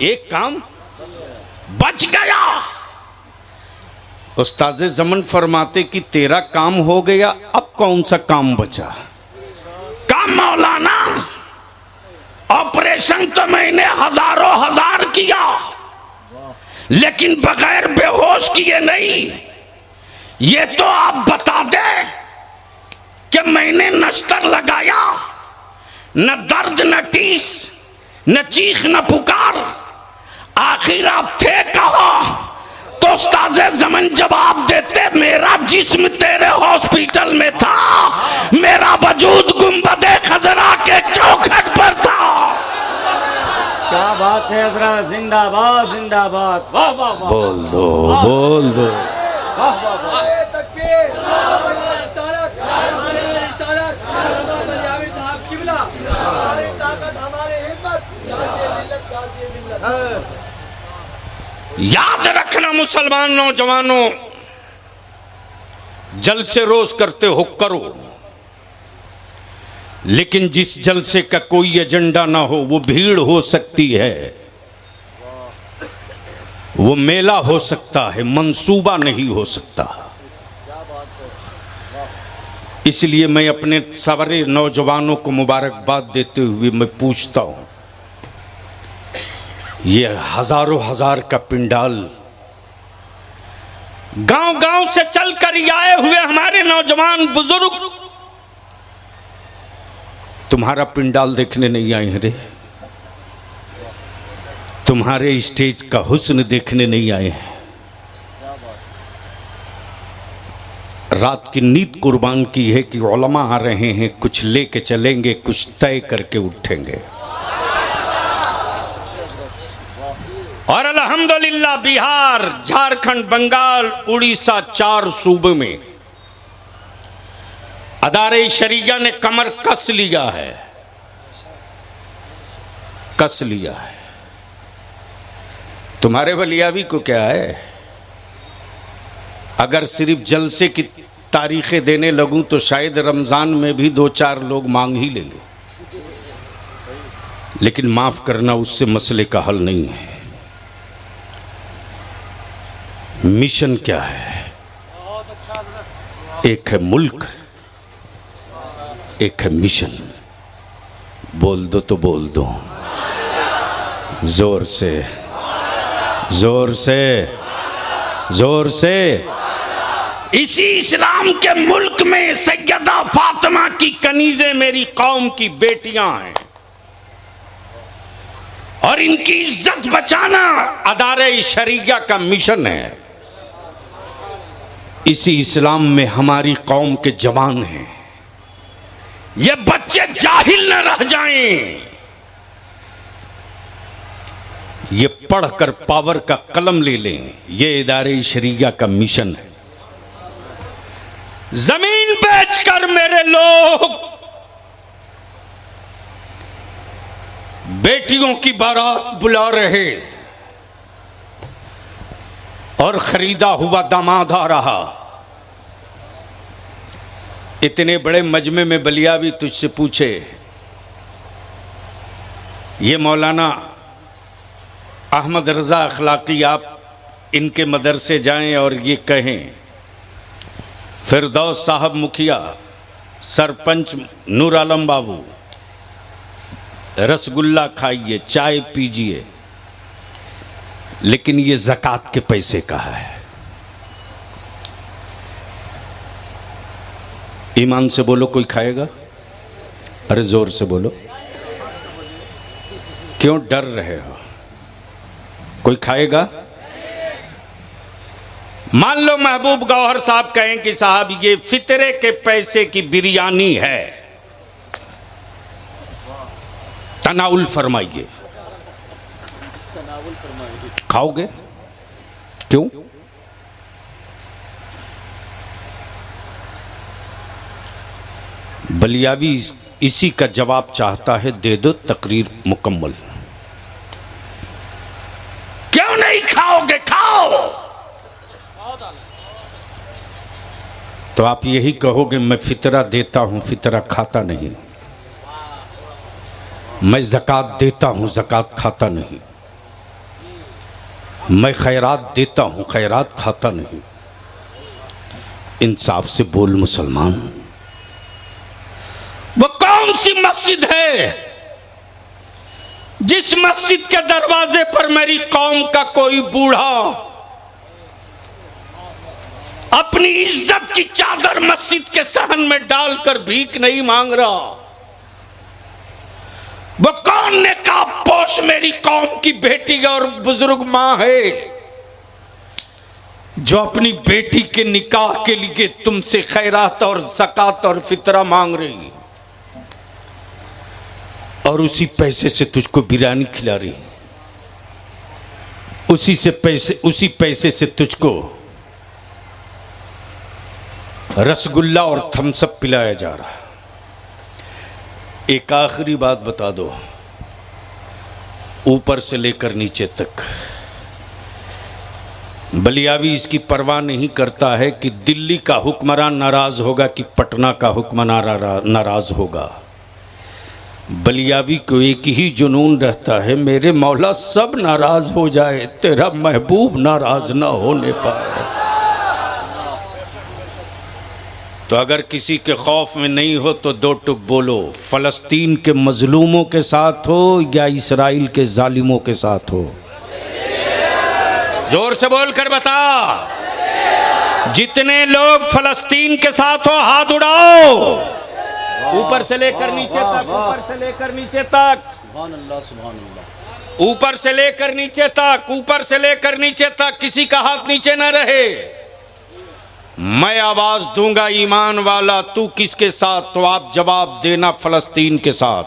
एक काम बच गया। उस्ताद ज़मन फरमाते कि तेरा काम हो गया, अब कौन सा काम बचा। काम मौलाना, ऑपरेशन तो मैंने हजारों हजार किया, लेकिन बगैर बेहोश किए नहीं। ये तो आप बता दे कि मैंने नश्तर लगाया, न दर्द न टीस, न चीख न पुकार, आखिर आप थे कहाँ। तो उस्ताद ज़मन जवाब देते, मेरा जिस्म तेरे हॉस्पिटल में था, मेरा वजूद गुंबदे खजरा के चौखट पर था। क्या बात है हजरत, जिंदाबाद जिंदाबाद। वाह वाह वाह। बोल दो, बोल दो। वाह वाह वाह। याद रखना मुसलमान नौजवानों, जलसे रोज करते हो करो, लेकिन जिस जलसे का कोई एजेंडा ना हो वो भीड़ हो सकती है, वो मेला हो सकता है, मंसूबा नहीं हो सकता। इसलिए मैं अपने सारे नौजवानों को मुबारकबाद देते हुए मैं पूछता हूं, ये हजारों हजार का पिंडाल गांव गांव से चलकर आए हुए हमारे नौजवान बुजुर्ग तुम्हारा पिंडाल देखने नहीं आए हैं रे, तुम्हारे स्टेज का हुस्न देखने नहीं आए हैं। रात की नींद कुर्बान की है कि उलमा आ रहे हैं, कुछ लेके चलेंगे, कुछ तय करके उठेंगे। और अल्हम्दुलिल्लाह बिहार, झारखंड, बंगाल, उड़ीसा, 4 सूबे में अदारे शरिया ने कमर कस लिया है, कस लिया है। तुम्हारे वलियावी को क्या है, अगर सिर्फ जलसे की तारीखें देने लगूं तो शायद रमजान में भी 2-4 लोग मांग ही लेंगे, लेकिन माफ करना उससे मसले का हल नहीं है। मिशन क्या है, एक है मुल्क, एक है मिशन। बोल दो तो बोल दो, जोर से, जोर से, जोर से। इसी इस्लाम के मुल्क में सैयदा फातिमा की कनीज़ें मेरी कौम की बेटियां हैं, और इनकी इज्जत बचाना अदारे शरिया का मिशन है। इसी इस्लाम में हमारी कौम के जवान हैं। ये बच्चे जाहिल न रह जाएं। ये पढ़कर पावर का कलम ले लें। ये इदारे शरिया का मिशन है। जमीन बेचकर मेरे लोग बेटियों की बारात बुला रहे और खरीदा हुआ दामाद आ रहा। इतने बड़े मजमे में बलियावी तुझसे पूछे, ये मौलाना अहमद रजा अखलाकी, आप इनके मदरसे जाएं और ये कहें फिरदौस साहब मुखिया, सरपंच नूर आलम बाबू, रसगुल्ला खाइए, चाय पीजिए, लेकिन ये ज़कात के पैसे का है। ईमान से बोलो, कोई खाएगा? अरे जोर से बोलो, क्यों डर रहे हो? कोई खाएगा? मान लो महबूब गौहर साहब कहें कि साहब ये फितरे के पैसे की बिरयानी है, तनाउल फरमाइए, खाओगे? क्यों? बलियावी इसी का जवाब चाहता है, दे दो तकरीर मुकम्मल। क्यों नहीं खाओगे? खाओ। तो आप यही कहोगे मैं फितरा देता हूं, फितरा खाता नहीं। मैं ज़कात देता हूं, ज़कात खाता नहीं। मैं खैरात देता हूं, खैरात खाता नहीं। इंसाफ से बोल मुसलमान, वो कौन सी मस्जिद है जिस मस्जिद के दरवाजे पर मेरी कौम का कोई बूढ़ा अपनी इज्जत की चादर मस्जिद के सहन में डालकर भीख नहीं मांग रहा? वो कौन नेकाब पोश मेरी कौम की बेटी और बुजुर्ग मां है जो अपनी बेटी के निकाह के लिए तुमसे खैरात और ज़कात और फितरा मांग रही, और उसी पैसे से तुझको बिरयानी खिला रही, उसी पैसे से तुझको रसगुल्ला और थम्सअप पिलाया जा रहा। एक आखिरी बात बता दो, ऊपर से लेकर नीचे तक बलियावी इसकी परवाह नहीं करता है कि दिल्ली का हुक्मरान नाराज होगा कि पटना का हुक्मरान नाराज होगा। बलियावी को एक ही जुनून रहता है, मेरे मौला सब नाराज हो जाए, तेरा महबूब नाराज ना होने पाए। तो अगर किसी के खौफ में नहीं हो तो दो टुक बोलो, फलस्तीन के मजलूमों के साथ हो या इसराइल के जालिमों के साथ हो? जोर से बोल कर बता। जितने लोग फलस्तीन के साथ हो हाथ उड़ाओ, ऊपर से लेकर नीचे तक, ऊपर से लेकर नीचे तक, सुभान अल्लाह, सुभान अल्लाह। ऊपर से लेकर नीचे तक, ऊपर से लेकर नीचे तक, किसी का हाथ नीचे न रहे। मैं आवाज दूंगा ईमान वाला तू किसके साथ, तो आप जवाब देना फलस्तीन के साथ।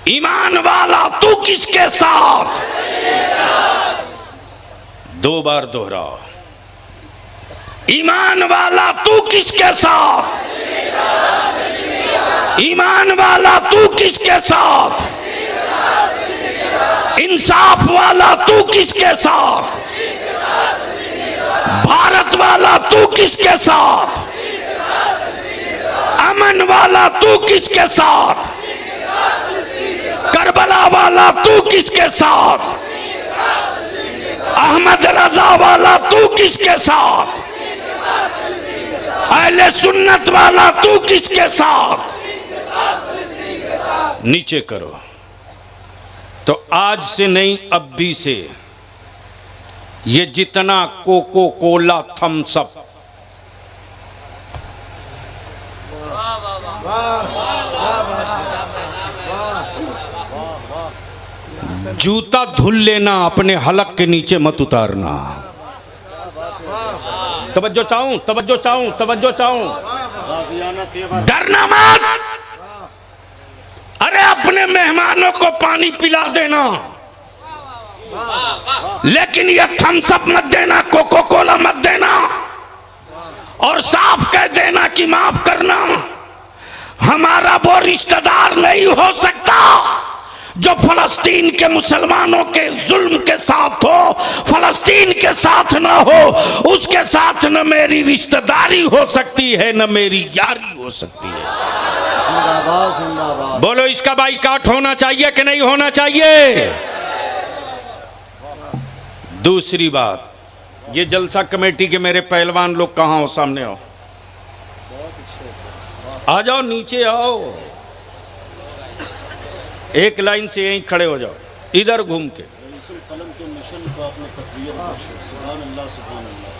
ईमान वाला तू किसके साथ? दो बार दोहरा, ईमान वाला तू किसके साथ? ईमान वाला तू किसके साथ? इंसाफ वाला तू किसके साथ? भारत वाला तू किसके साथ? अमन वाला तू किसके साथ? करबला वाला तू किसके साथ? अहमद रजा वाला तू किसके साथ? अहले सुन्नत वाला तू किसके साथ? नीचे करो। तो आज से नहीं, अब भी से ये जितना कोको कोला थम्सअप जूता धुल लेना, अपने हलक के नीचे मत उतारना। तवज्जो चाहूं, तवज्जो चाहूं, तवज्जो चाहूं। गाजियाना तेवर डरना मत। अरे अपने मेहमानों को पानी पिला देना, लेकिन ये थम्स अप मत देना, कोको कोला मत देना, और साफ कह देना कि माफ करना, हमारा वो रिश्तेदार नहीं हो सकता जो फलस्तीन के मुसलमानों के जुल्म के साथ हो, फलस्तीन के साथ ना हो, उसके साथ न मेरी रिश्तेदारी हो सकती है न मेरी यारी हो सकती है। जिंदाबाद जिंदाबाद। बोलो, इसका बाइकाट होना चाहिए कि नहीं होना चाहिए? दूसरी बात, ये जलसा कमेटी के मेरे पहलवान लोग कहां हो? सामने आओ, आ जाओ, नीचे आओ, एक लाइन से यहीं खड़े हो जाओ, इधर घूम के। कलम के मिशन को आपने तकरीर बख्शी। सुभान अल्लाह सुभान अल्लाह।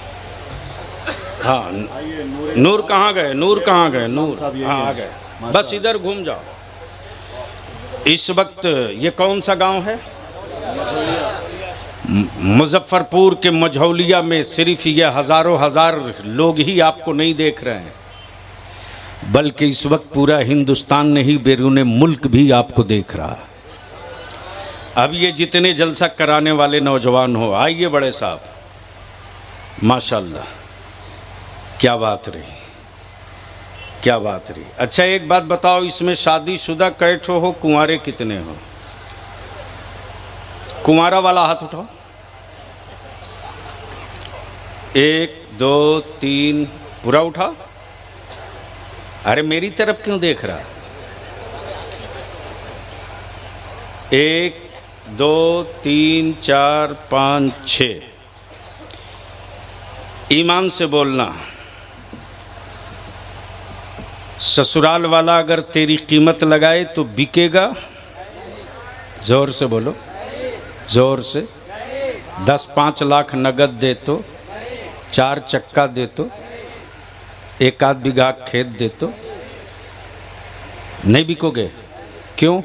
हाँ, आइए नूर नूर कहाँ गए? नूर कहाँ गए? नूर साहब यही हाँ आ हैं। गए, माशाअल्लाह। बस इधर घूम जाओ। इस वक्त ये कौन सा गांव है? मुजफ्फरपुर के मझौलिया में सिर्फ ये हजारों हजार लोग ही आपको नहीं देख रहे हैं, बल्कि इस वक्त पूरा हिंदुस्तान नहीं, बैरून मुल्क भी आपको देख रहा है। अब ये जितने जलसा कराने वाले नौजवान हो, आइए बड़े साहब, माशाल्लाह, क्या बात रही, क्या बात रही। अच्छा एक बात बताओ, इसमें शादीशुदा कैठो हो, कुंवारे कितने हो? कुंवारा वाला हाथ उठाओ। 1 2 3, पूरा उठा। अरे मेरी तरफ क्यों देख रहा? 1 2 3 4 5 6। ईमान से बोलना, ससुराल वाला अगर तेरी कीमत लगाए तो बिकेगा? जोर से बोलो, जोर से। 10-5 लाख नगद दे तो, 4 चक्का दे तो, 1 आध बीघा खेत दे तो नहीं बिकोगे? क्यों?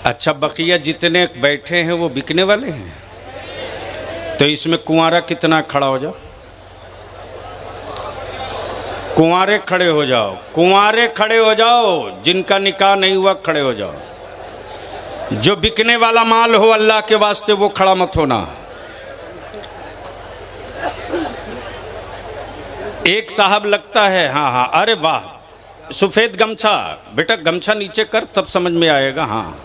अच्छा, बकिया जितने बैठे हैं वो बिकने वाले हैं, तो इसमें कुंवारा कितना खड़ा हो जाओ? कुंवारे खड़े हो जाओ, कुंवारे खड़े हो जाओ, जिनका निकाह नहीं हुआ खड़े हो जाओ। जो बिकने वाला माल हो अल्लाह के वास्ते वो खड़ा मत होना। एक साहब लगता है, हाँ हाँ, अरे वाह, सफेद गमछा, बेटा गमछा नीचे कर तब समझ में आएगा। हाँ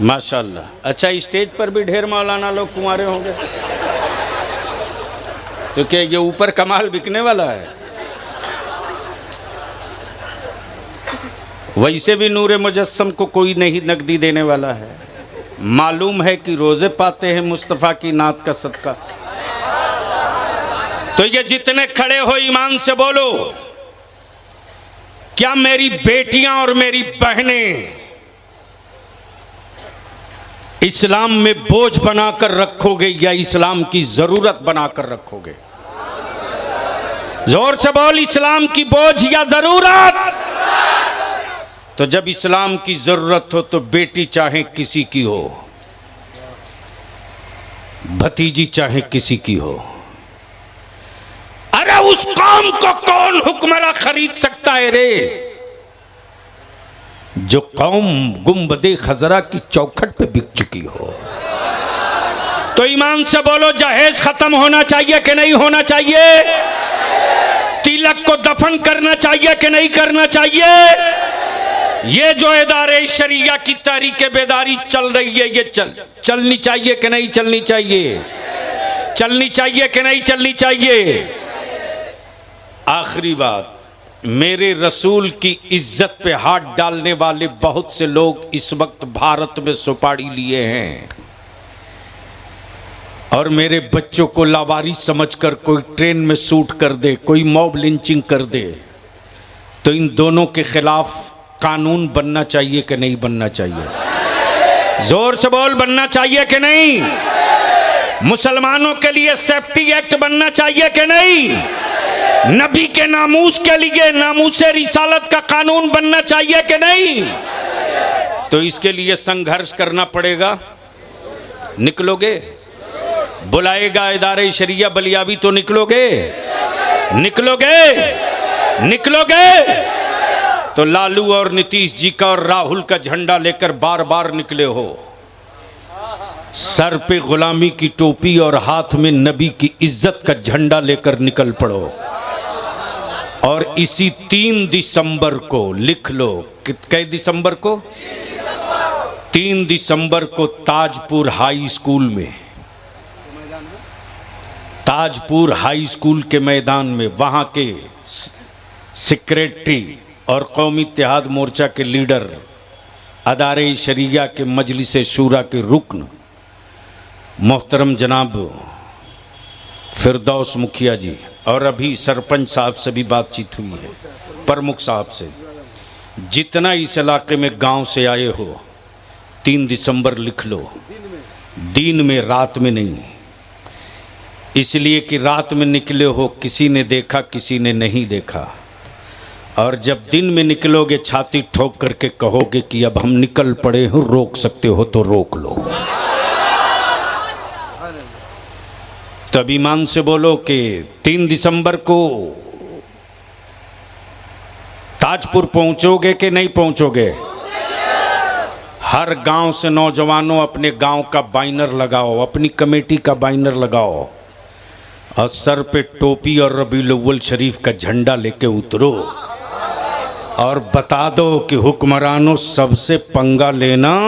माशाल्लाह। अच्छा, स्टेज पर भी ढेर मौलाना लोग कुंवारे होंगे, तो क्या ये ऊपर कमाल बिकने वाला है? वैसे भी नूरे मुजस्सम को कोई नहीं नकदी देने वाला है। मालूम है कि रोजे पाते हैं मुस्तफ़ा की नात का सदका। तो ये जितने खड़े हो ईमान से बोलो, क्या मेरी बेटियां और मेरी बहनें इस्लाम में बोझ बनाकर रखोगे या इस्लाम की जरूरत बनाकर रखोगे? जोर से बोल, इस्लाम की बोझ या जरूरत? तो जब इस्लाम की जरूरत हो तो बेटी चाहे किसी की हो, भतीजी चाहे किसी की हो, अरे उस कौम को कौन हुक्मरान खरीद सकता है रे? जो कौम गुंबदे खजरा की चौखट पे बिक चुकी हो। तो ईमान से बोलो, जहेज खत्म होना चाहिए कि नहीं होना चाहिए? तिलक को दफन करना चाहिए कि नहीं करना चाहिए? ये जो इदारे शरिया की तहरीक बेदारी चल रही है, ये चलनी चाहिए कि नहीं चलनी चाहिए? चलनी चाहिए कि नहीं चलनी चाहिए? आखिरी बात, मेरे रसूल की इज्जत पे हाथ डालने वाले बहुत से लोग इस वक्त भारत में सुपारी लिए हैं, और मेरे बच्चों को लावारिस समझकर कोई ट्रेन में शूट कर दे, कोई मॉब लिंचिंग कर दे, तो इन दोनों के खिलाफ कानून बनना चाहिए कि नहीं बनना चाहिए? जोर से बोल, बनना चाहिए कि नहीं? मुसलमानों के लिए सेफ्टी एक्ट बनना चाहिए कि नहीं? नबी के नामूस के लिए नामूस रिसालत का कानून बनना चाहिए कि नहीं? तो इसके लिए संघर्ष करना पड़ेगा। निकलोगे? बुलाएगा इदारे शरिया बलियाबी तो निकलोगे? निकलोगे? निकलोगे? तो लालू और नीतीश जी का और राहुल का झंडा लेकर बार बार निकले हो, सर पे गुलामी की टोपी और हाथ में नबी की इज्जत का झंडा लेकर निकल पड़ो। और इसी 3 दिसंबर को लिख लो, कै दिसंबर को? 3 दिसंबर को ताजपुर हाई स्कूल में, ताजपुर हाई स्कूल के मैदान में वहां के सेक्रेटरी और कौमी इत्तेहाद मोर्चा के लीडर, अदारे शरिया के मजलिस शूरा के रुकन मोहतरम जनाब फिरदौस मुखिया जी और अभी सरपंच साहब से भी बातचीत हुई है, प्रमुख साहब से, जितना इस इलाके में गांव से आए हो 3 दिसंबर लिख लो, दिन में, रात में नहीं। इसलिए कि रात में निकले हो, किसी ने देखा किसी ने नहीं देखा, और जब दिन में निकलोगे छाती ठोक करके कहोगे कि अब हम निकल पड़े हो, रोक सकते हो तो रोक लो। तब ईमान से बोलो कि 3 दिसंबर को ताजपुर पहुंचोगे कि नहीं पहुंचोगे? हर गांव से नौजवानों अपने गांव का बैनर लगाओ, अपनी कमेटी का बैनर लगाओ और सर पे टोपी और रबीउल अव्वल शरीफ का झंडा लेके उतरो और बता दो कि हुक्मरानों, सबसे पंगा लेना,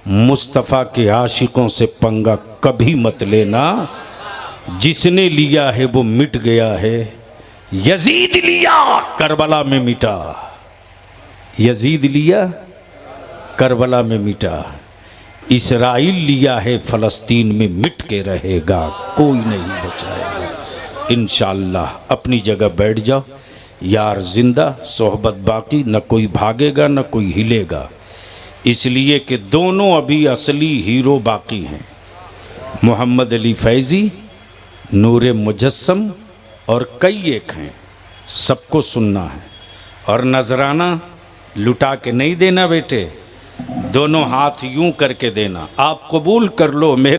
मुस्तफ़ा के आशिकों से पंगा कभी मत लेना। जिसने लिया है वो मिट गया है, यजीद लिया करबला में मिटा, यजीद लिया करबला में मिटा, इसराइल लिया है फ़लस्तीन में मिट के रहेगा, कोई नहीं बचाएगा। इंशाअल्लाह अपनी जगह बैठ जाओ, यार जिंदा, सोहबत बाकी, न कोई भागेगा न कोई हिलेगा। इसलिए कि दोनों अभी असली हीरो बाकी हैं, मोहम्मद अली फैज़ी, नूरे मुजस्सम और कई एक हैं, सबको सुनना है। और नजराना लुटा के नहीं देना बेटे, दोनों हाथ यूं करके देना। आप कबूल कर लो मेरे